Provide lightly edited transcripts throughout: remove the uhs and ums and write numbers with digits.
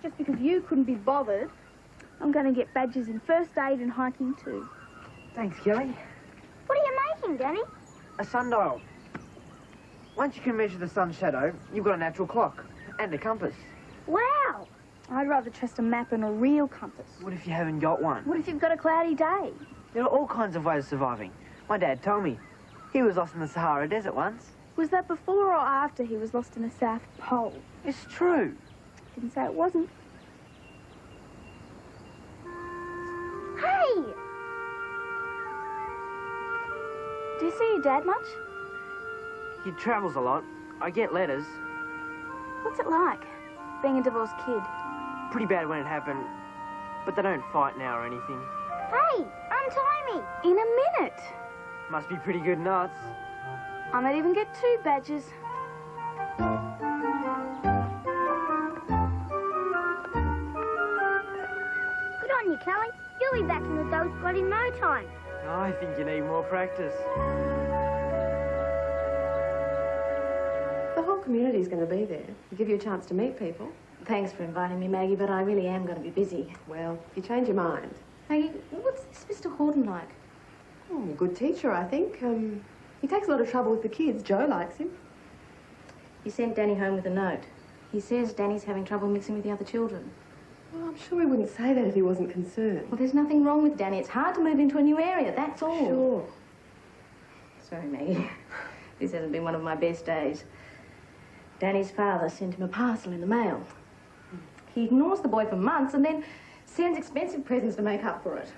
just because you couldn't be bothered. I'm going to get badges in first aid and hiking too. Thanks, Kelly. What are you making, Danny? A sundial. Once you can measure the sun's shadow, you've got a natural clock and a compass. Wow! I'd rather trust a map and a real compass. What if you haven't got one? What if you've got a cloudy day? There are all kinds of ways of surviving. My dad told me. He was lost in the Sahara Desert once. Was that before or after he was lost in the South Pole? It's true. Didn't say it wasn't. Hey! Do you see your dad much? He travels a lot. I get letters. What's it like, being a divorced kid? Pretty bad when it happened, but they don't fight now or anything. Hey! Untie me! In a minute. Must be pretty good nuts. I might even get 2 badges. Good on you, Kelly. You'll be back in the dog squad in no time. I think you need more practice. The whole community's going to be there. Give you a chance to meet people. Thanks for inviting me, Maggie, but I really am going to be busy. Well, if you change your mind. Maggie, what's this Mr. Horton like? Oh, good teacher, I think. He takes a lot of trouble with the kids. Joe likes him. He sent Danny home with a note. He says Danny's having trouble mixing with the other children. Well, I'm sure he wouldn't say that if he wasn't concerned. Well, there's nothing wrong with Danny. It's hard to move into a new area, that's all. Sure. Sorry, Maggie. This hasn't been one of my best days. Danny's father sent him a parcel in the mail. He ignores the boy for months and then sends expensive presents to make up for it.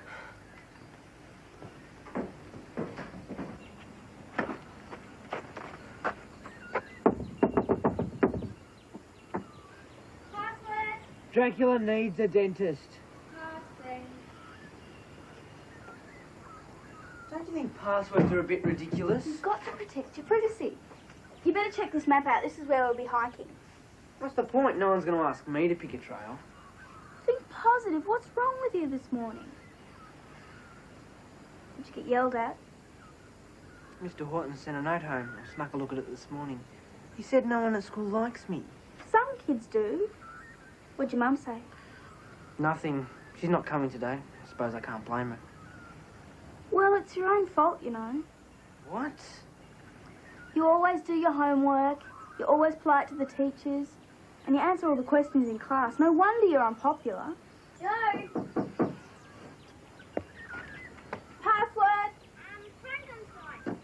Dracula needs a dentist. Don't you think passwords are a bit ridiculous? You've got to protect your privacy. You better check this map out. This is where we'll be hiking. What's the point? No one's going to ask me to pick a trail. Think positive. What's wrong with you this morning? Did you get yelled at? Mr. Horton sent a note home. I snuck a look at it this morning. He said no one at school likes me. Some kids do. What'd your mum say? Nothing. She's not coming today. I suppose I can't blame her. Well, it's your own fault, you know. What? You always do your homework, you're always polite to the teachers, and you answer all the questions in class. No wonder you're unpopular. Joe! Password! Frankenstein.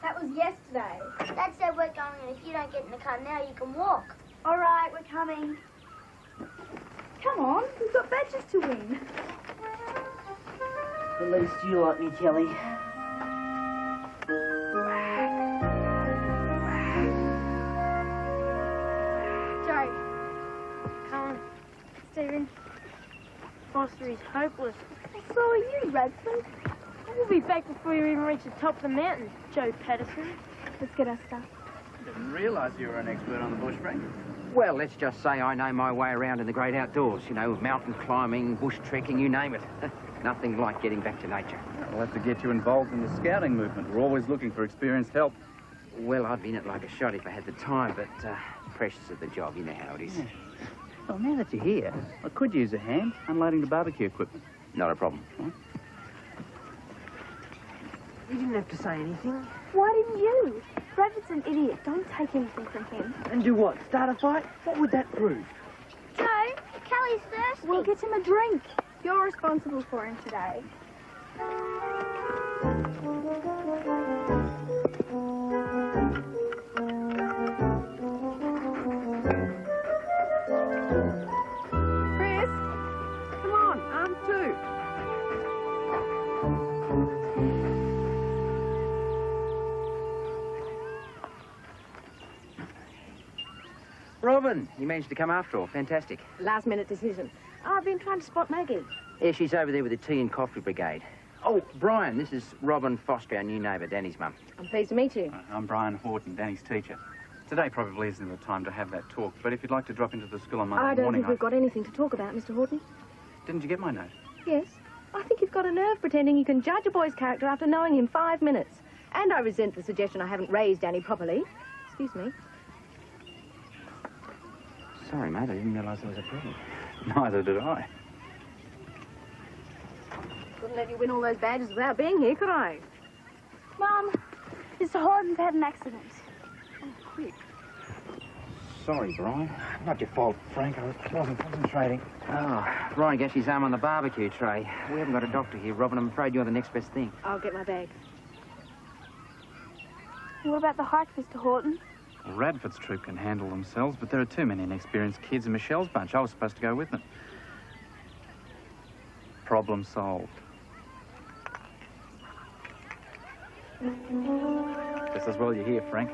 That was yesterday. Dad said we're going, and if you don't get in the car now, you can walk. All right, we're coming. Come on, we've got badges to win. At least you like me, Kelly. Joe. Come on. Stephen. Foster is hopeless. So are you, Radford. We'll be back before you even reach the top of the mountain, Joe Patterson. Let's get our stuff. Didn't realise you were an expert on the bush, Frank. Well, let's just say I know my way around in the great outdoors. You know, mountain climbing, bush trekking, you name it. Nothing like getting back to nature. We'll have to get you involved in the scouting movement. We're always looking for experienced help. Well, I'd be in it like a shot if I had the time, but precious of the job, you know how it is. Yeah. Well, now that you're here, I could use a hand unloading the barbecue equipment. Not a problem. Huh? You didn't have to say anything. Why didn't you? Bradford's an idiot. Don't take anything from him. And do what? Start a fight? What would that prove? Joe, Kelly's thirsty. We'll get him a drink. You're responsible for him today. Chris, come on, arm 2. Robin, you managed to come after all. Fantastic. Last-minute decision. I've been trying to spot Maggie. Yeah, she's over there with the tea and coffee brigade. Oh, Brian, this is Robin Foster, our new neighbour, Danny's mum. I'm pleased to meet you. I'm Brian Horton, Danny's teacher. Today probably isn't the time to have that talk, but if you'd like to drop into the school on Monday I don't morning... think we've got anything to talk about, Mr. Horton. Didn't you get my note? Yes. I think you've got a nerve pretending you can judge a boy's character after knowing him 5 minutes. And I resent the suggestion I haven't raised Danny properly. Excuse me. Sorry, mate, I didn't realise there was a problem. Neither did I. Couldn't let you win all those badges without being here, could I? Mum, Mr. Horton's had an accident. Oh, quick. Sorry, Brian. Not your fault, Frank. I wasn't concentrating. Oh, Brian gets his arm on the barbecue tray. We haven't got a doctor here, Robin. I'm afraid you're the next best thing. I'll get my bag. What about the hike, Mr. Horton? Well, Radford's troop can handle themselves, but there are too many inexperienced kids in Michelle's bunch. I was supposed to go with them. Problem solved. Just as well you're here, Frank.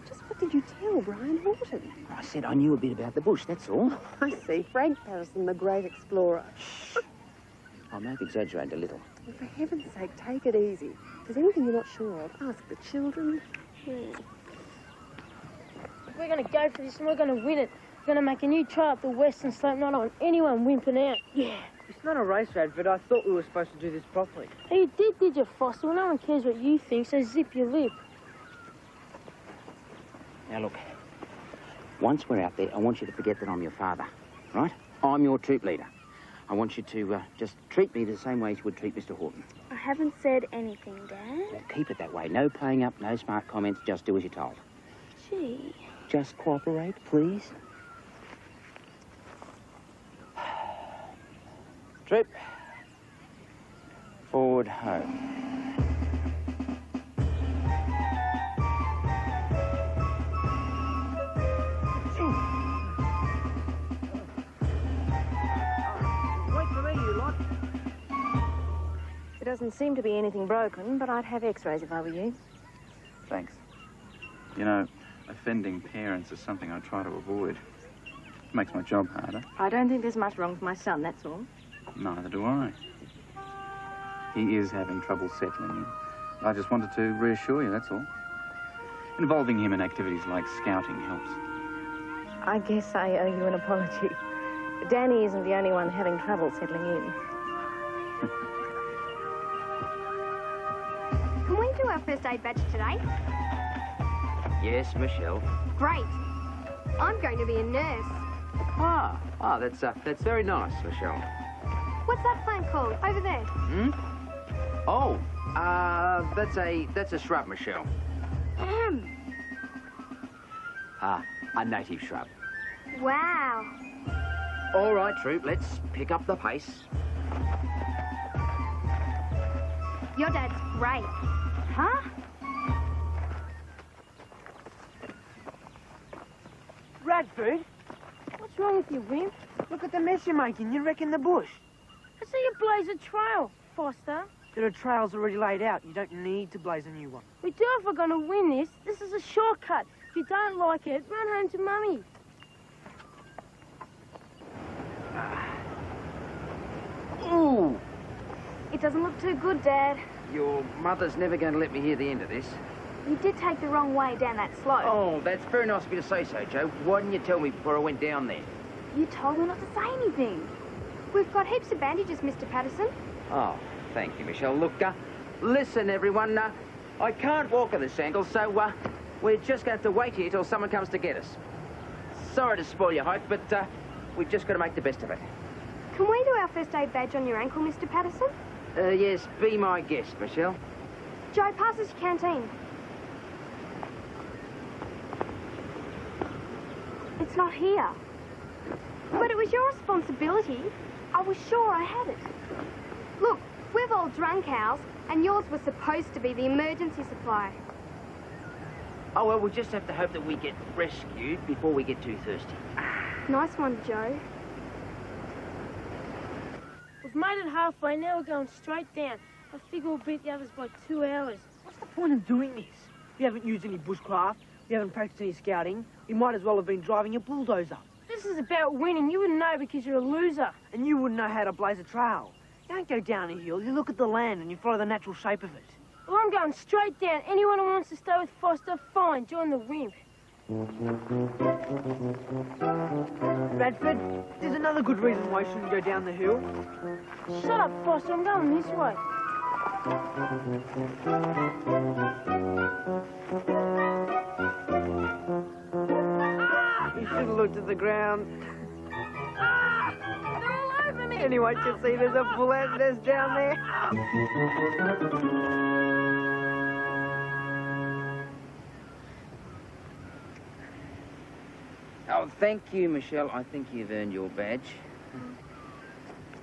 Just what did you tell Brian Horton? I said I knew a bit about the bush, that's all. I see. Frank Patterson, the great explorer. I may have exaggerated a little. Well, for heaven's sake, take it easy. If there's anything you're not sure of, ask the children. We're going to go for this and we're going to win it. We're going to make a new trial at the Western Slope. Not on anyone wimping out. Yeah. It's not a race, Radford. I thought we were supposed to do this properly. Hey, you did you, Foster? Well, no one cares what you think, so zip your lip. Now, look. Once we're out there, I want you to forget that I'm your father, right? I'm your troop leader. I want you to just treat me the same way as you would treat Mr. Horton. I haven't said anything, Dad. Well, keep it that way. No playing up, no smart comments. Just do as you're told. Gee. Just cooperate, please. Troop. Forward home. Wait for me, you lot. There doesn't seem to be anything broken, but I'd have x-rays if I were you. Thanks. You know, offending parents is something I try to avoid. It makes my job harder. I don't think there's much wrong with my son, that's all. Neither do I. He is having trouble settling in. I just wanted to reassure you, that's all. Involving him in activities like scouting helps. I guess I owe you an apology. Danny isn't the only one having trouble settling in. Can we do our first aid badge today? Yes, Michelle. Great. I'm going to be a nurse. That's very nice, Michelle. What's that plant called? Over there. Hmm? Oh, that's a shrub, Michelle. A native shrub. Wow. All right, troop, let's pick up the pace. Your dad's great. Huh? Radford, What's wrong with you, wimp? look at the mess you're making. You're wrecking the bush. I see you blaze a trail, Foster. There are trails already laid out. You don't need to blaze a new one. We do if we're going to win this. This is a shortcut. If you don't like it, run home to Mummy. Ooh! It doesn't look too good, Dad. Your mother's never going to let me hear the end of this. You did take the wrong way down that slope. Oh, that's very nice of you to say so, Joe. Why didn't you tell me before I went down there? You told me not to say anything. We've got heaps of bandages, Mr. Patterson. Oh, thank you, Michelle. Look, listen, everyone, I can't walk at this angle, so, we're just going to have to wait here till someone comes to get us. Sorry to spoil your hike, but, we've just got to make the best of it. Can we do our first aid badge on your ankle, Mr. Patterson? Yes, be my guest, Michelle. Joe, pass us your canteen. It's not here. But it was your responsibility. I was sure I had it. Look, we've all drunk ours, and yours was supposed to be the emergency supply. Oh, well, we'll just have to hope that we get rescued before we get too thirsty. Nice one, Joe. We've made it halfway. Now we're going straight down. I figure we'll beat the others by 2 hours. What's the point of doing this? We haven't used any bushcraft. We haven't practiced any scouting. We might as well have been driving a bulldozer. This is about winning. You wouldn't know because you're a loser. And you wouldn't know how to blaze a trail. You don't go down a hill. You look at the land and you follow the natural shape of it. Well, I'm going straight down. Anyone who wants to stay with Foster, fine. Join the wimp. Bradford, there's another good reason why you shouldn't go down the hill. Shut up, boss. I'm going this way. You should have looked at the ground. They're all over me. Anyone should see there's a full ant nest down there. Oh, thank you, Michelle. I think you've earned your badge.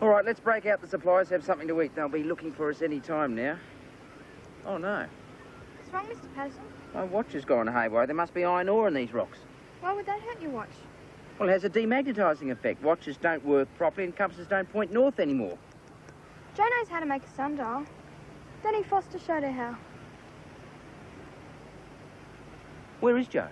All right, let's break out the supplies, have something to eat. They'll be looking for us any time now. Oh, no. What's wrong, Mr. Patterson? My watch has gone haywire. There must be iron ore in these rocks. Why would that hurt your watch? Well, it has a demagnetising effect. Watches don't work properly and compasses don't point north anymore. Joe knows how to make a sundial. Danny Foster showed her how. Where is Joe?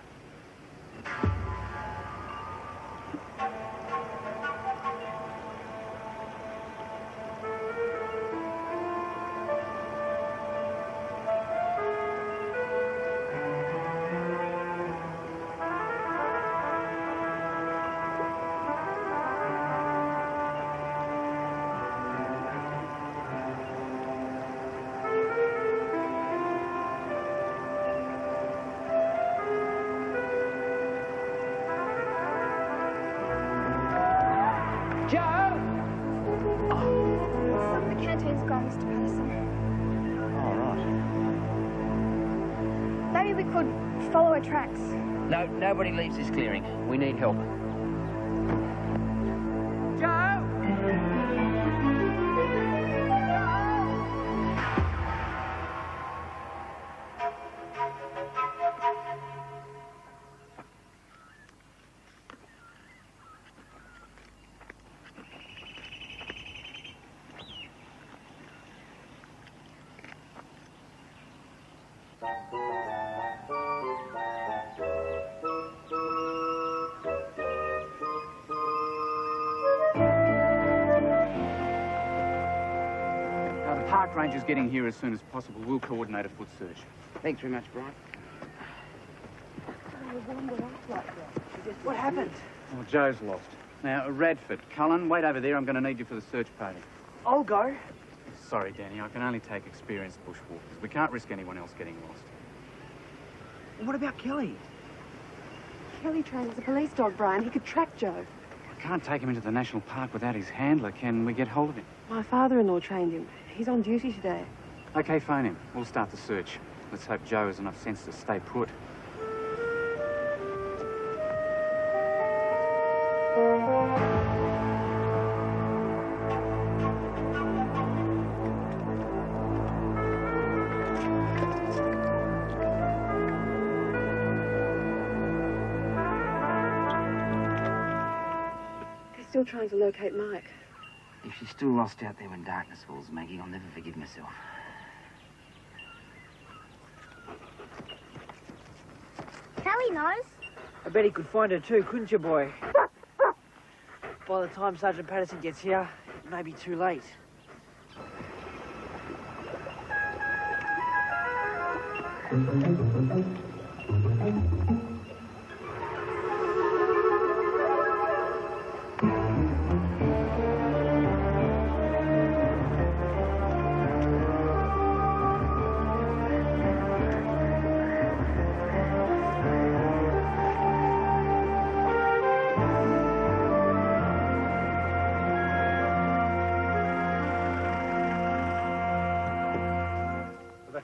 The canteen's gone, Mr. Patterson. All right. Maybe we could follow her tracks. No, nobody leaves this clearing. We need help. Joe! The park ranger's getting here as soon as possible. We'll coordinate a foot search. Thanks very much, Brian. What happened? Well, Joe's lost. Now, Radford, Cullen, wait over there. I'm going to need you for the search party. I'll go. Sorry, Danny, I can only take experienced bushwalkers. We can't risk anyone else getting lost. What about Kelly? Kelly trained as a police dog, Brian. He could track Joe. I can't take him into the national park without his handler. Can we get hold of him? My father-in-law trained him. He's on duty today. Okay, phone him. We'll start the search. Let's hope Joe has enough sense to stay put. They're still trying to locate Mike. If she's still lost out there when darkness falls, Maggie, I'll never forgive myself. Kelly knows. I bet he could find her too, couldn't you, boy? By the time Sergeant Patterson gets here, it may be too late.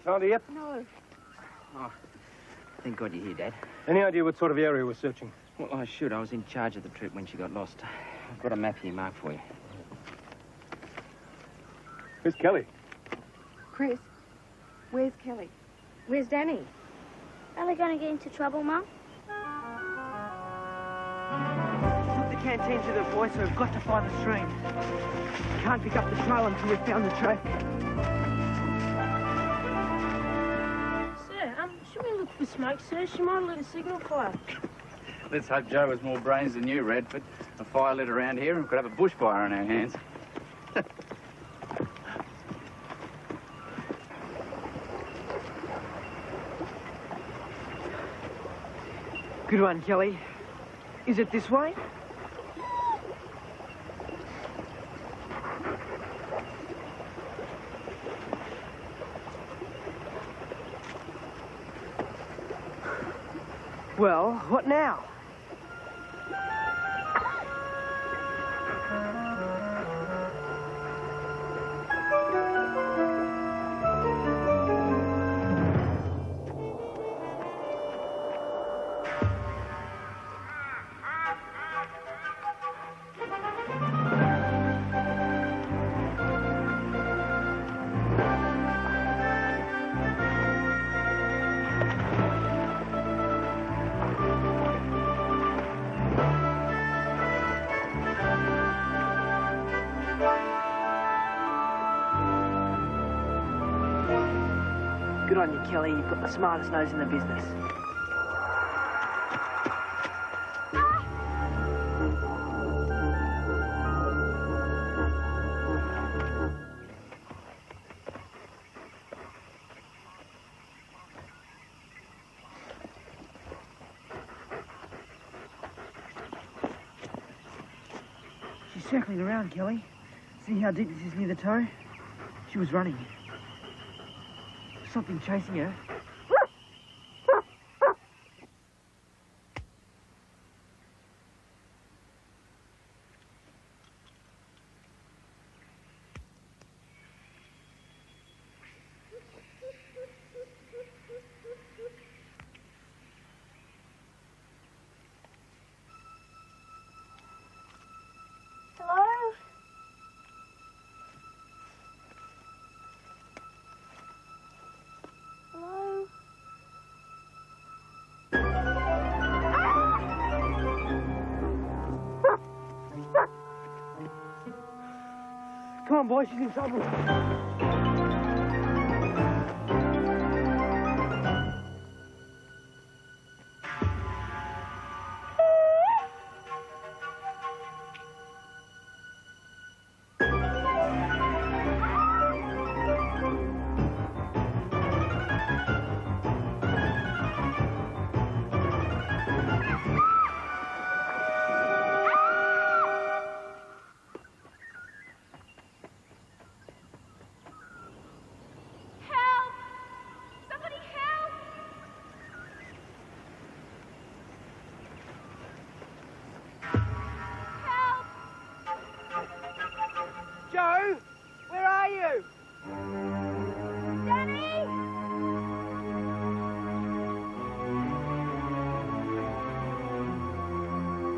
Found her yet? No. Oh, thank God you're here, Dad. Any idea what sort of area we're searching? Well, I should. I was in charge of the troop when she got lost. I've got a map here marked for you. Where's Kelly? Chris, where's Kelly? Where's Danny? Are they going to get into trouble, Mum? Took the canteen to the boy, so we've got to find the stream. Can't pick up the trail until we've found the track. Sir, should we look for smoke, sir? She might have lit a signal fire. Let's hope Joe has more brains than you, Radford. A fire lit around here and we could have a bushfire on our hands. Good one, Kelly. Is it this way? Well, what now? Good on you, Kelly. You've got the smartest nose in the business. She's circling around, Kelly. See how deep this is near the toe? She was running. Something chasing her. Hello? Hello? Come on, boy, she's in trouble. Help! Somebody help! Help! Joe, where are you? Danny!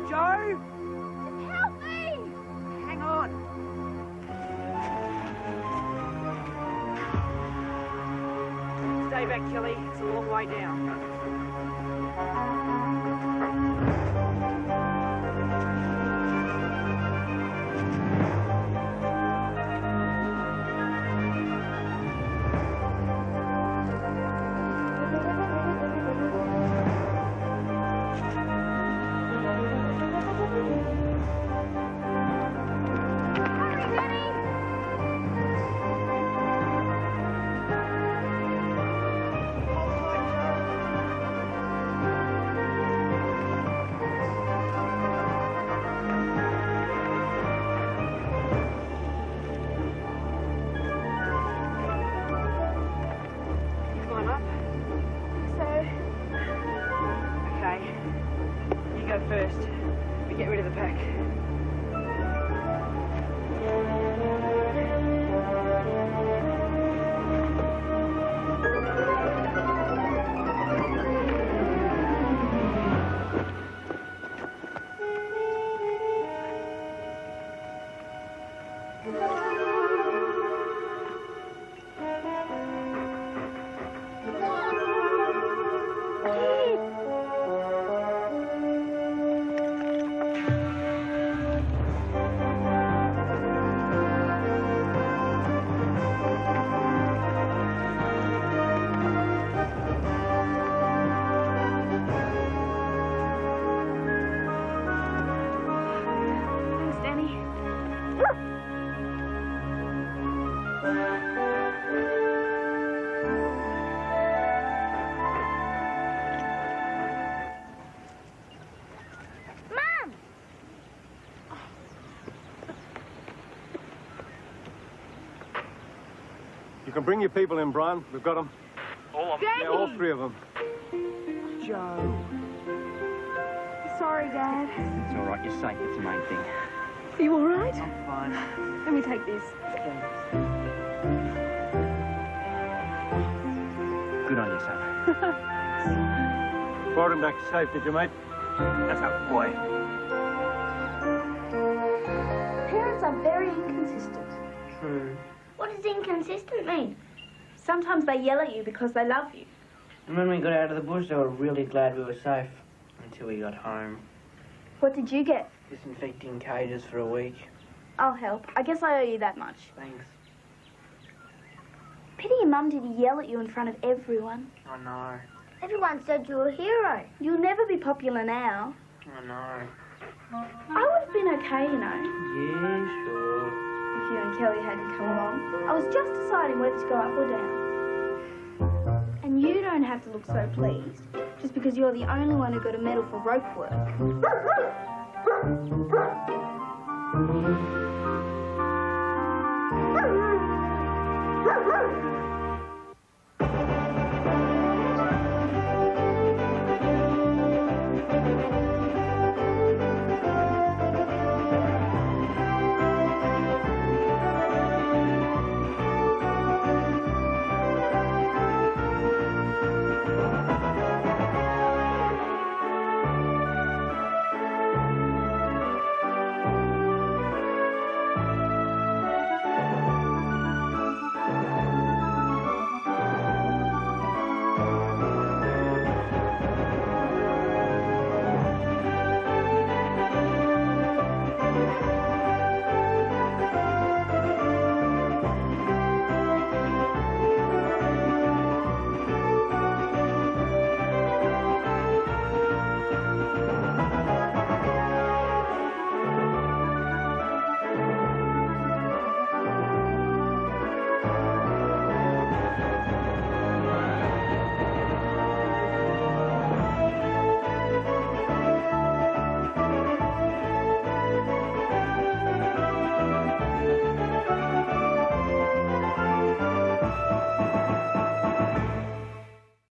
Joe? Help me! Hang on. Stay back, Kelly. It's a long way down. Hurry, Danny! You climb up? So, Okay. You go first. We get rid of the pack. You can bring your people in, Brian. We've got them. Daddy! Yeah, all 3 of them. Joe. Sorry, Dad. It's all right, you're safe. That's the main thing. Are you all right? I'm fine. Let me take this. Good on you, son. Brought him back safe, did you, mate? That's a boy. Parents are very inconsistent. True. What does inconsistent mean? Sometimes they yell at you because they love you. And when we got out of the bush, they were really glad we were safe. Until we got home. What did you get? Disinfecting cages for a week. I'll help. I guess I owe you that much. Thanks. Pity your mum didn't yell at you in front of everyone. I know. Everyone said you were a hero. You'll never be popular now. I know. I would have been okay, you know, Yeah, sure. if you and Kelly hadn't come along. I was just deciding whether to go up or down. And you don't have to look so pleased, just because you're the only one who got a medal for rope work.